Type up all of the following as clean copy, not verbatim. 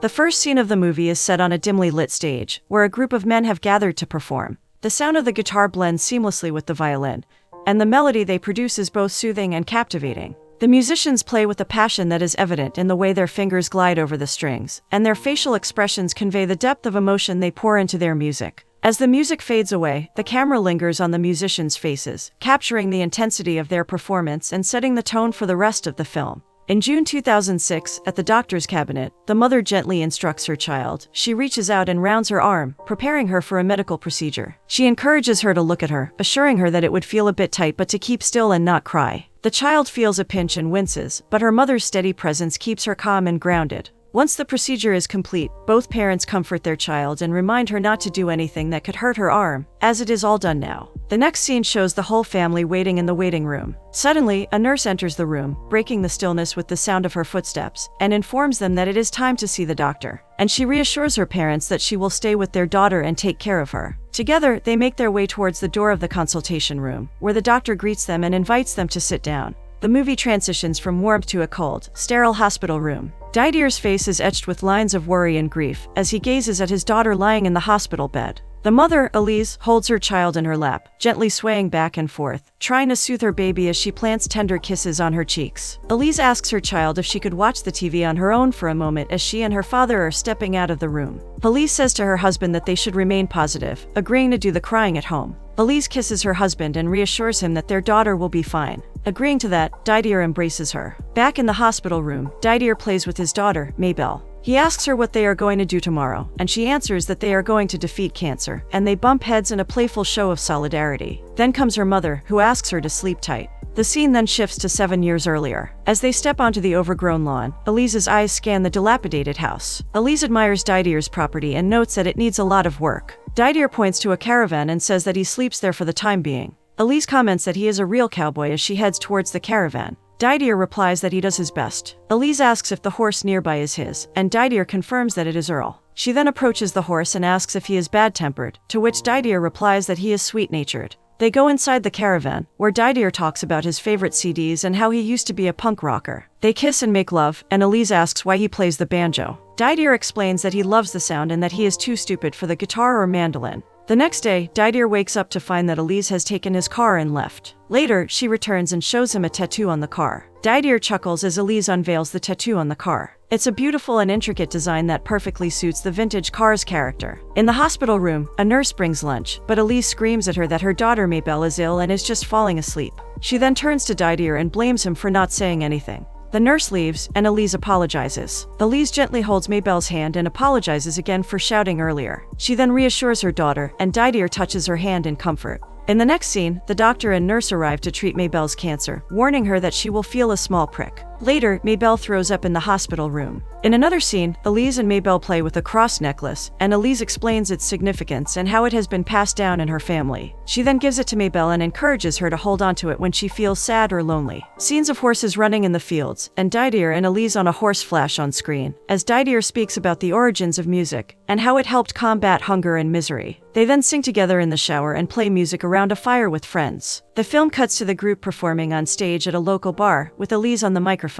The first scene of the movie is set on a dimly lit stage, where a group of men have gathered to perform. The sound of the guitar blends seamlessly with the violin, and the melody they produce is both soothing and captivating. The musicians play with a passion that is evident in the way their fingers glide over the strings, and their facial expressions convey the depth of emotion they pour into their music. As the music fades away, the camera lingers on the musicians' faces, capturing the intensity of their performance and setting the tone for the rest of the film. In June 2006, at the doctor's cabinet, the mother gently instructs her child. She reaches out and rounds her arm, preparing her for a medical procedure. She encourages her to look at her, assuring her that it would feel a bit tight but to keep still and not cry. The child feels a pinch and winces, but her mother's steady presence keeps her calm and grounded. Once the procedure is complete, both parents comfort their child and remind her not to do anything that could hurt her arm, as it is all done now. The next scene shows the whole family waiting in the waiting room. Suddenly, a nurse enters the room, breaking the stillness with the sound of her footsteps, and informs them that it is time to see the doctor. And she reassures her parents that she will stay with their daughter and take care of her. Together, they make their way towards the door of the consultation room, where the doctor greets them and invites them to sit down. The movie transitions from warmth to a cold, sterile hospital room. Didier's face is etched with lines of worry and grief as he gazes at his daughter lying in the hospital bed. The mother, Elise, holds her child in her lap, gently swaying back and forth, trying to soothe her baby as she plants tender kisses on her cheeks. Elise asks her child if she could watch the TV on her own for a moment as she and her father are stepping out of the room. Elise says to her husband that they should remain positive, agreeing to do the crying at home. Elise kisses her husband and reassures him that their daughter will be fine. Agreeing to that, Didier embraces her. Back in the hospital room, Didier plays with his daughter, Maybelle. He asks her what they are going to do tomorrow, and she answers that they are going to defeat cancer, and they bump heads in a playful show of solidarity. Then comes her mother, who asks her to sleep tight. The scene then shifts to 7 years earlier. As they step onto the overgrown lawn, Elise's eyes scan the dilapidated house. Elise admires Didier's property and notes that it needs a lot of work. Didier points to a caravan and says that he sleeps there for the time being. Elise comments that he is a real cowboy as she heads towards the caravan. Didier replies that he does his best. Elise asks if the horse nearby is his, and Didier confirms that it is Earl. She then approaches the horse and asks if he is bad-tempered, to which Didier replies that he is sweet-natured. They go inside the caravan, where Didier talks about his favorite CDs and how he used to be a punk rocker. They kiss and make love, and Elise asks why he plays the banjo. Didier explains that he loves the sound and that he is too stupid for the guitar or mandolin. The next day, Didier wakes up to find that Elise has taken his car and left. Later, she returns and shows him a tattoo on the car. Didier chuckles as Elise unveils the tattoo on the car. It's a beautiful and intricate design that perfectly suits the vintage car's character. In the hospital room, a nurse brings lunch, but Elise screams at her that her daughter Maybelle is ill and is just falling asleep. She then turns to Didier and blames him for not saying anything. The nurse leaves, and Elise apologizes. Elise gently holds Maybelle's hand and apologizes again for shouting earlier. She then reassures her daughter, and Didier touches her hand in comfort. In the next scene, the doctor and nurse arrive to treat Maybelle's cancer, warning her that she will feel a small prick. Later, Maybelle throws up in the hospital room. In another scene, Elise and Maybelle play with a cross necklace, and Elise explains its significance and how it has been passed down in her family. She then gives it to Maybelle and encourages her to hold onto it when she feels sad or lonely. Scenes of horses running in the fields, and Didier and Elise on a horse flash on screen, as Didier speaks about the origins of music, and how it helped combat hunger and misery. They then sing together in the shower and play music around a fire with friends. The film cuts to the group performing on stage at a local bar, with Elise on the microphone.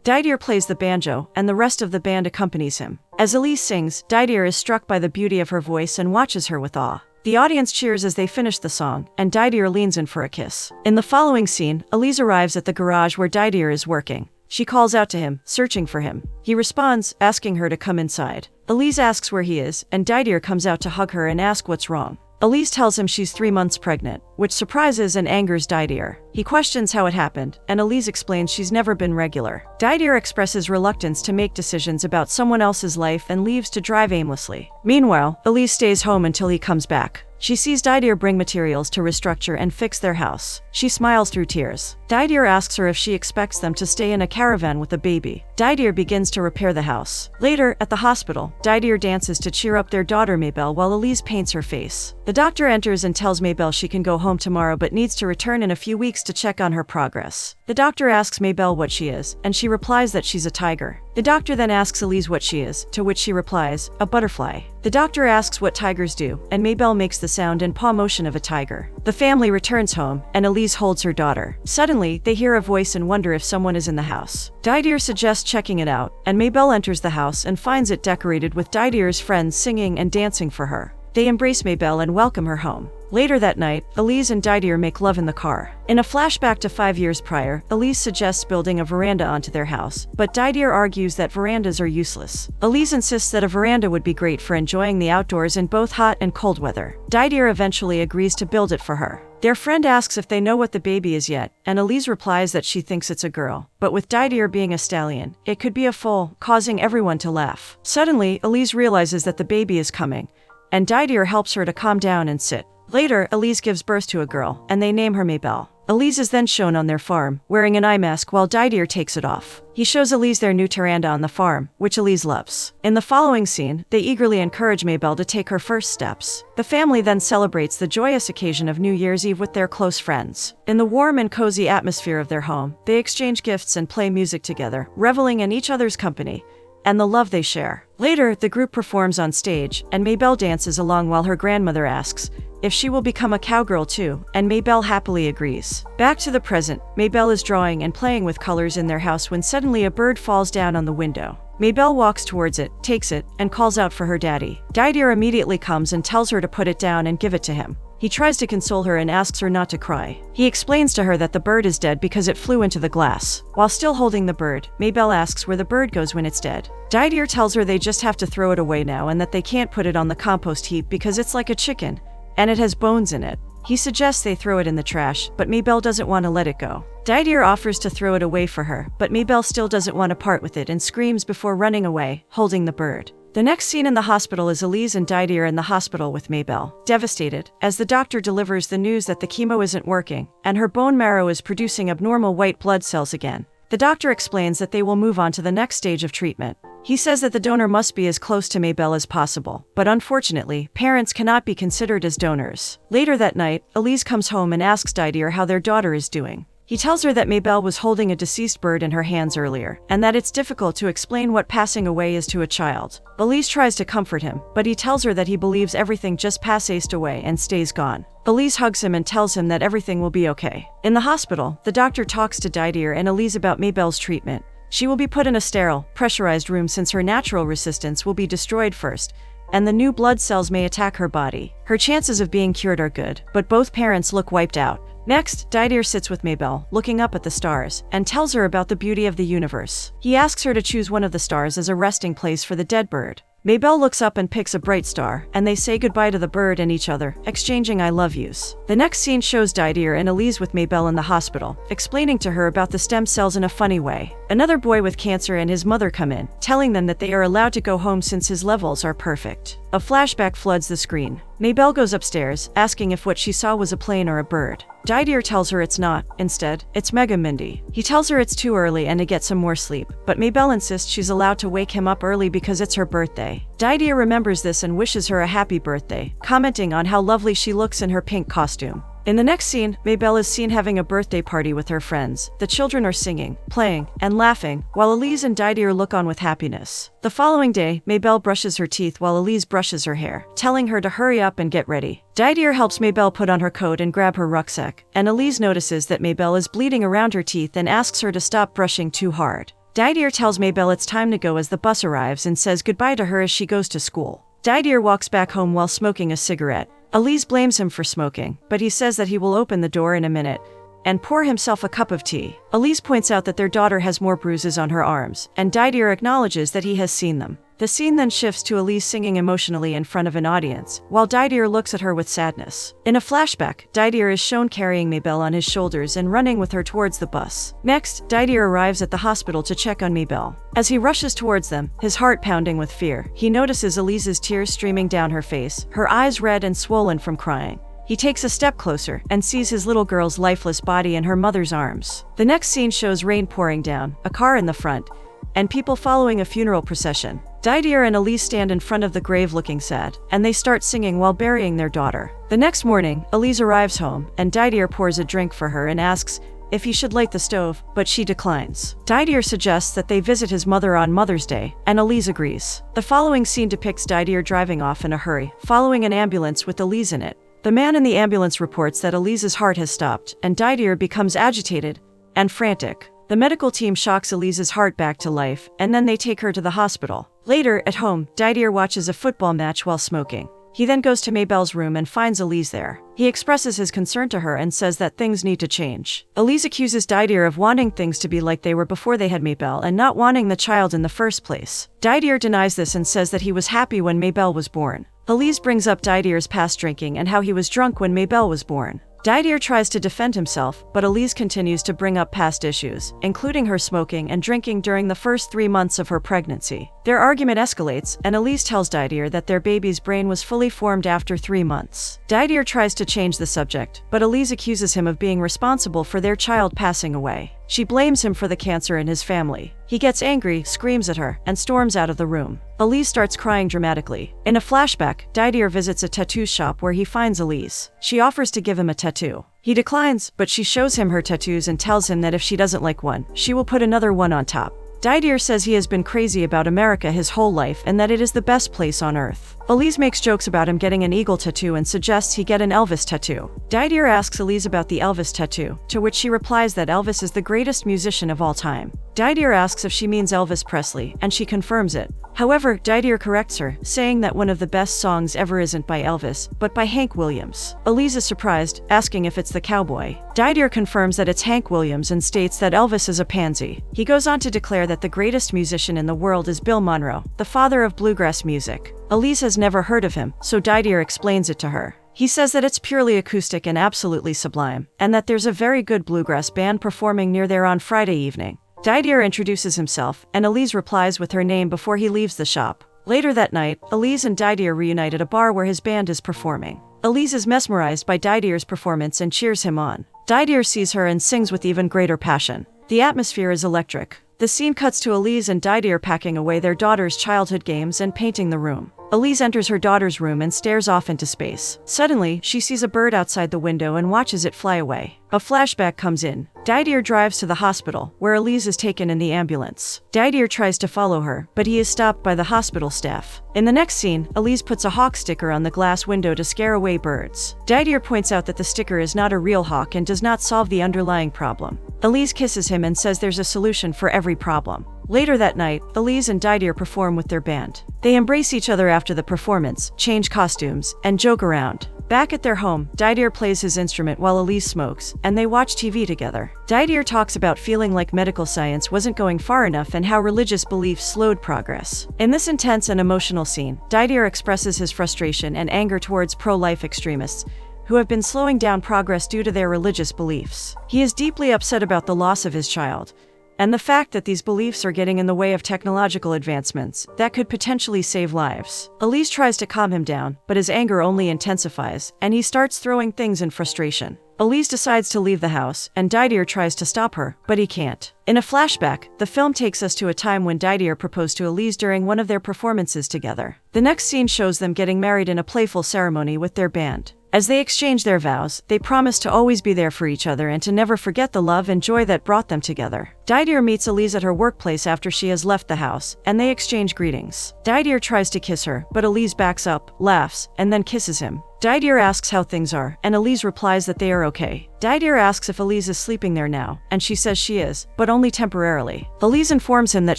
Didier plays the banjo, and the rest of the band accompanies him. As Elise sings, Didier is struck by the beauty of her voice and watches her with awe. The audience cheers as they finish the song, and Didier leans in for a kiss. In the following scene, Elise arrives at the garage where Didier is working. She calls out to him, searching for him. He responds, asking her to come inside. Elise asks where he is, and Didier comes out to hug her and ask what's wrong. Elise tells him she's 3 months pregnant, which surprises and angers Didier. He questions how it happened, and Elise explains she's never been regular. Didier expresses reluctance to make decisions about someone else's life and leaves to drive aimlessly. Meanwhile, Elise stays home until he comes back. She sees Didier bring materials to restructure and fix their house. She smiles through tears. Didier asks her if she expects them to stay in a caravan with a baby. Didier begins to repair the house. Later, at the hospital, Didier dances to cheer up their daughter Maybelle while Elise paints her face. The doctor enters and tells Maybelle she can go home tomorrow but needs to return in a few weeks to check on her progress. The The doctor asks Maybelle what she is, and she replies that she's a tiger. The doctor then asks Elise what she is, to which she replies, a butterfly. The doctor asks what tigers do, and Maybelle makes the sound and paw motion of a tiger. The family returns home, and Elise holds her daughter. Suddenly, they hear a voice and wonder if someone is in the house. Didier suggests checking it out, and Maybelle enters the house and finds it decorated with Didier's friends singing and dancing for her. They embrace Maybelle and welcome her home. Later that night, Elise and Didier make love in the car. In a flashback to 5 years prior, Elise suggests building a veranda onto their house, but Didier argues that verandas are useless. Elise insists that a veranda would be great for enjoying the outdoors in both hot and cold weather. Didier eventually agrees to build it for her. Their friend asks if they know what the baby is yet, and Elise replies that she thinks it's a girl. But with Didier being a stallion, it could be a foal, causing everyone to laugh. Suddenly, Elise realizes that the baby is coming, and Didier helps her to calm down and sit. Later, Elise gives birth to a girl, and they name her Maybelle. Elise is then shown on their farm, wearing an eye mask while Didier takes it off. He shows Elise their new veranda on the farm, which Elise loves. In the following scene, they eagerly encourage Maybelle to take her first steps. The family then celebrates the joyous occasion of New Year's Eve with their close friends. In the warm and cozy atmosphere of their home, they exchange gifts and play music together, reveling in each other's company and the love they share. Later, the group performs on stage, and Maybelle dances along while her grandmother asks if she will become a cowgirl too, and Maybelle happily agrees. Back to the present, Maybelle is drawing and playing with colors in their house when suddenly a bird falls down on the window. Maybelle walks towards it, takes it, and calls out for her daddy. Didier immediately comes and tells her to put it down and give it to him. He tries to console her and asks her not to cry. He explains to her that the bird is dead because it flew into the glass. While still holding the bird, Maybelle asks where the bird goes when it's dead. Didier tells her they just have to throw it away now and that they can't put it on the compost heap because it's like a chicken, and it has bones in it. He suggests they throw it in the trash, but Maybelle doesn't want to let it go. Didier offers to throw it away for her, but Maybelle still doesn't want to part with it and screams before running away, holding the bird. The next scene in the hospital is Elise and Didier in the hospital with Maybelle, devastated, as the doctor delivers the news that the chemo isn't working, and her bone marrow is producing abnormal white blood cells again. The doctor explains that they will move on to the next stage of treatment. He says that the donor must be as close to Maybelle as possible, but unfortunately, parents cannot be considered as donors. Later that night, Elise comes home and asks Didier how their daughter is doing. He tells her that Maybelle was holding a deceased bird in her hands earlier, and that it's difficult to explain what passing away is to a child. Elise tries to comfort him, but he tells her that he believes everything just passed away and stays gone. Elise hugs him and tells him that everything will be okay. In the hospital, the doctor talks to Didier and Elise about Maybelle's treatment. She will be put in a sterile, pressurized room since her natural resistance will be destroyed first, and the new blood cells may attack her body. Her chances of being cured are good, but both parents look wiped out. Next, Didier sits with Maybelle, looking up at the stars, and tells her about the beauty of the universe. He asks her to choose one of the stars as a resting place for the dead bird. Maybelle looks up and picks a bright star, and they say goodbye to the bird and each other, exchanging I love yous. The next scene shows Didier and Elise with Maybelle in the hospital, explaining to her about the stem cells in a funny way. Another boy with cancer and his mother come in, telling them that they are allowed to go home since his levels are perfect. A flashback floods the screen. Maybelle goes upstairs, asking if what she saw was a plane or a bird. Didier tells her it's not. Instead, it's Mega Mindy. He tells her it's too early and to get some more sleep, but Maybelle insists she's allowed to wake him up early because it's her birthday. Didier remembers this and wishes her a happy birthday, commenting on how lovely she looks in her pink costume. In the next scene, Maybelle is seen having a birthday party with her friends. The children are singing, playing, and laughing, while Elise and Didier look on with happiness. The following day, Maybelle brushes her teeth while Elise brushes her hair, telling her to hurry up and get ready. Didier helps Maybelle put on her coat and grab her rucksack, and Elise notices that Maybelle is bleeding around her teeth and asks her to stop brushing too hard. Didier tells Maybelle it's time to go as the bus arrives and says goodbye to her as she goes to school. Didier walks back home while smoking a cigarette. Elise blames him for smoking, but he says that he will open the door in a minute and pour himself a cup of tea. Elise points out that their daughter has more bruises on her arms, and Didier acknowledges that he has seen them. The scene then shifts to Elise singing emotionally in front of an audience, while Didier looks at her with sadness. In a flashback, Didier is shown carrying Maybelle on his shoulders and running with her towards the bus. Next, Didier arrives at the hospital to check on Maybelle. As he rushes towards them, his heart pounding with fear, he notices Elise's tears streaming down her face, her eyes red and swollen from crying. He takes a step closer and sees his little girl's lifeless body in her mother's arms. The next scene shows rain pouring down, a car in the front, and people following a funeral procession. Didier and Elise stand in front of the grave looking sad, and they start singing while burying their daughter. The next morning, Elise arrives home, and Didier pours a drink for her and asks if he should light the stove, but she declines. Didier suggests that they visit his mother on Mother's Day, and Elise agrees. The following scene depicts Didier driving off in a hurry, following an ambulance with Elise in it. The man in the ambulance reports that Elise's heart has stopped, and Didier becomes agitated and frantic. The medical team shocks Elise's heart back to life, and then they take her to the hospital. Later, at home, Didier watches a football match while smoking. He then goes to Mabel's room and finds Elise there. He expresses his concern to her and says that things need to change. Elise accuses Didier of wanting things to be like they were before they had Mabel and not wanting the child in the first place. Didier denies this and says that he was happy when Mabel was born. Elise brings up Didier's past drinking and how he was drunk when Mabel was born. Didier tries to defend himself, but Elise continues to bring up past issues, including her smoking and drinking during the first 3 months of her pregnancy. Their argument escalates, and Elise tells Didier that their baby's brain was fully formed after 3 months. Didier tries to change the subject, but Elise accuses him of being responsible for their child passing away. She blames him for the cancer in his family. He gets angry, screams at her, and storms out of the room. Elise starts crying dramatically. In a flashback, Didier visits a tattoo shop where he finds Elise. She offers to give him a tattoo. He declines, but she shows him her tattoos and tells him that if she doesn't like one, she will put another one on top. Didier says he has been crazy about America his whole life and that it is the best place on earth. Elise makes jokes about him getting an eagle tattoo and suggests he get an Elvis tattoo. Didier asks Elise about the Elvis tattoo, to which she replies that Elvis is the greatest musician of all time. Didier asks if she means Elvis Presley, and she confirms it. However, Didier corrects her, saying that one of the best songs ever isn't by Elvis, but by Hank Williams. Elise is surprised, asking if it's the cowboy. Didier confirms that it's Hank Williams and states that Elvis is a pansy. He goes on to declare that the greatest musician in the world is Bill Monroe, the father of bluegrass music. Elise has never heard of him, so Didier explains it to her. He says that it's purely acoustic and absolutely sublime, and that there's a very good bluegrass band performing near there on Friday evening. Didier introduces himself, and Elise replies with her name before he leaves the shop. Later that night, Elise and Didier reunite at a bar where his band is performing. Elise is mesmerized by Didier's performance and cheers him on. Didier sees her and sings with even greater passion. The atmosphere is electric. The scene cuts to Elise and Didier packing away their daughter's childhood games and painting the room. Elise enters her daughter's room and stares off into space. Suddenly, she sees a bird outside the window and watches it fly away. A flashback comes in. Didier drives to the hospital, where Elise is taken in the ambulance. Didier tries to follow her, but he is stopped by the hospital staff. In the next scene, Elise puts a hawk sticker on the glass window to scare away birds. Didier points out that the sticker is not a real hawk and does not solve the underlying problem. Elise kisses him and says there's a solution for every problem. Later that night, Elise and Didier perform with their band. They embrace each other after the performance, change costumes, and joke around. Back at their home, Didier plays his instrument while Elise smokes, and they watch TV together. Didier talks about feeling like medical science wasn't going far enough and how religious beliefs slowed progress. In this intense and emotional scene, Didier expresses his frustration and anger towards pro-life extremists, who have been slowing down progress due to their religious beliefs. He is deeply upset about the loss of his child, and the fact that these beliefs are getting in the way of technological advancements that could potentially save lives. Elise tries to calm him down, but his anger only intensifies, and he starts throwing things in frustration. Elise decides to leave the house, and Didier tries to stop her, but he can't. In a flashback, the film takes us to a time when Didier proposed to Elise during one of their performances together. The next scene shows them getting married in a playful ceremony with their band. As they exchange their vows, they promise to always be there for each other and to never forget the love and joy that brought them together. Didier meets Elise at her workplace after she has left the house, and they exchange greetings. Didier tries to kiss her, but Elise backs up, laughs, and then kisses him. Didier asks how things are, and Elise replies that they are okay. Didier asks if Elise is sleeping there now, and she says she is, but only temporarily. Elise informs him that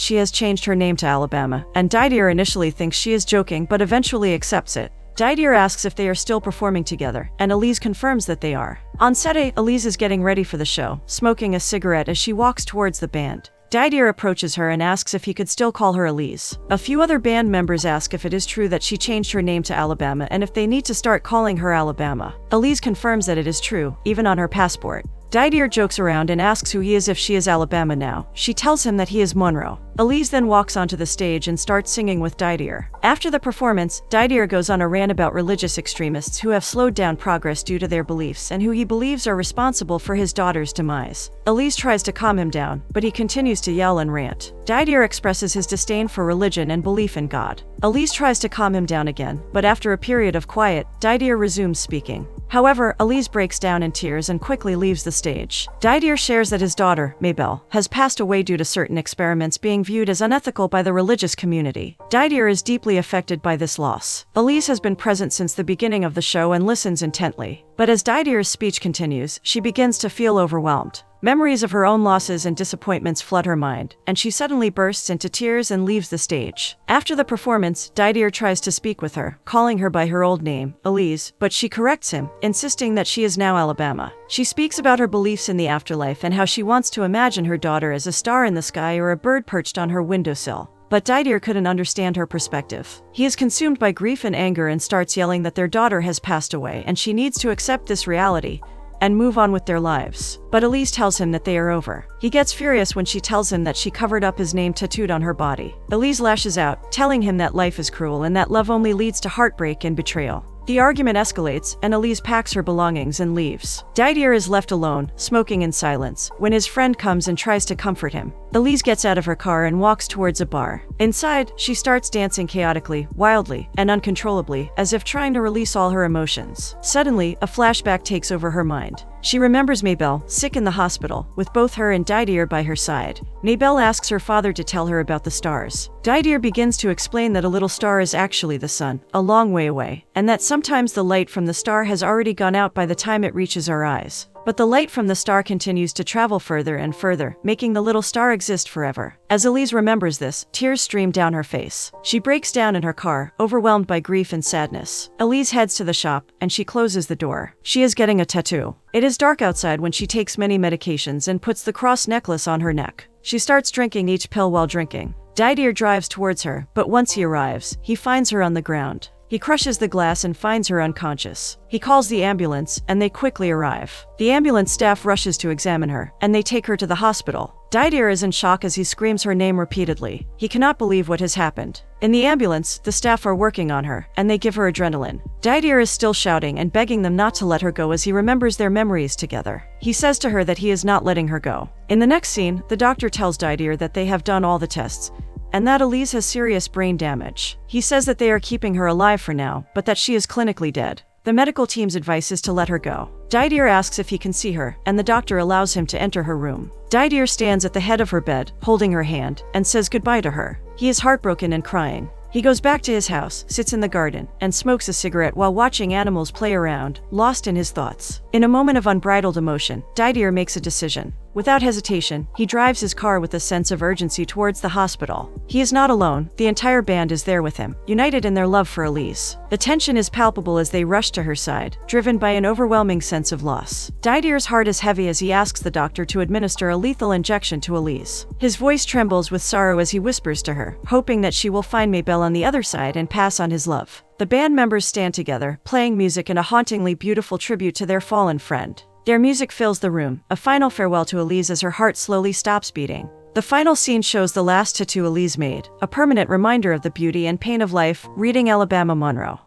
she has changed her name to Alabama, and Didier initially thinks she is joking but eventually accepts it. Didier asks if they are still performing together, and Elise confirms that they are. On set, Elise is getting ready for the show, smoking a cigarette as she walks towards the band. Didier approaches her and asks if he could still call her Elise. A few other band members ask if it is true that she changed her name to Alabama and if they need to start calling her Alabama. Elise confirms that it is true, even on her passport. Didier jokes around and asks who he is if she is Alabama now. She tells him that he is Monroe. Elise then walks onto the stage and starts singing with Didier. After the performance, Didier goes on a rant about religious extremists who have slowed down progress due to their beliefs and who he believes are responsible for his daughter's demise. Elise tries to calm him down, but he continues to yell and rant. Didier expresses his disdain for religion and belief in God. Elise tries to calm him down again, but after a period of quiet, Didier resumes speaking. However, Elise breaks down in tears and quickly leaves the stage. Didier shares that his daughter, Mabel, has passed away due to certain experiments being viewed as unethical by the religious community. Didier is deeply affected by this loss. Elise has been present since the beginning of the show and listens intently. But as Didier's speech continues, she begins to feel overwhelmed. Memories of her own losses and disappointments flood her mind, and she suddenly bursts into tears and leaves the stage. After the performance, Didier tries to speak with her, calling her by her old name, Elise, but she corrects him, insisting that she is now Alabama. She speaks about her beliefs in the afterlife and how she wants to imagine her daughter as a star in the sky or a bird perched on her windowsill. But Didier couldn't understand her perspective. He is consumed by grief and anger and starts yelling that their daughter has passed away and she needs to accept this reality and move on with their lives. But Elise tells him that they are over. He gets furious when she tells him that she covered up his name tattooed on her body. Elise lashes out, telling him that life is cruel and that love only leads to heartbreak and betrayal. The argument escalates, and Elise packs her belongings and leaves. Didier is left alone, smoking in silence, when his friend comes and tries to comfort him. Elise gets out of her car and walks towards a bar. Inside, she starts dancing chaotically, wildly, and uncontrollably, as if trying to release all her emotions. Suddenly, a flashback takes over her mind. She remembers Mabel, sick in the hospital, with both her and Didier by her side. Mabel asks her father to tell her about the stars. Didier begins to explain that a little star is actually the sun, a long way away, and that sometimes the light from the star has already gone out by the time it reaches our eyes. But the light from the star continues to travel further and further, making the little star exist forever. As Elise remembers this, tears stream down her face. She breaks down in her car, overwhelmed by grief and sadness. Elise heads to the shop, and she closes the door. She is getting a tattoo. It is dark outside when she takes many medications and puts the cross necklace on her neck. She starts drinking each pill while drinking. Didier drives towards her, but once he arrives, he finds her on the ground. He crushes the glass and finds her unconscious. He calls the ambulance, and they quickly arrive. The ambulance staff rushes to examine her, and they take her to the hospital. Didier is in shock as he screams her name repeatedly. He cannot believe what has happened. In the ambulance, the staff are working on her, and they give her adrenaline. Didier is still shouting and begging them not to let her go as he remembers their memories together. He says to her that he is not letting her go. In the next scene, the doctor tells Didier that they have done all the tests, and that Elise has serious brain damage. He says that they are keeping her alive for now, but that she is clinically dead. The medical team's advice is to let her go. Didier asks if he can see her, and the doctor allows him to enter her room. Didier stands at the head of her bed, holding her hand, and says goodbye to her. He is heartbroken and crying. He goes back to his house, sits in the garden, and smokes a cigarette while watching animals play around, lost in his thoughts. In a moment of unbridled emotion, Didier makes a decision. Without hesitation, he drives his car with a sense of urgency towards the hospital. He is not alone, the entire band is there with him, united in their love for Elise. The tension is palpable as they rush to her side, driven by an overwhelming sense of loss. Didier's heart is heavy as he asks the doctor to administer a lethal injection to Elise. His voice trembles with sorrow as he whispers to her, hoping that she will find Mabel on the other side and pass on his love. The band members stand together, playing music in a hauntingly beautiful tribute to their fallen friend. Their music fills the room, a final farewell to Elise as her heart slowly stops beating. The final scene shows the last tattoo Elise made, a permanent reminder of the beauty and pain of life, reading Alabama Monroe.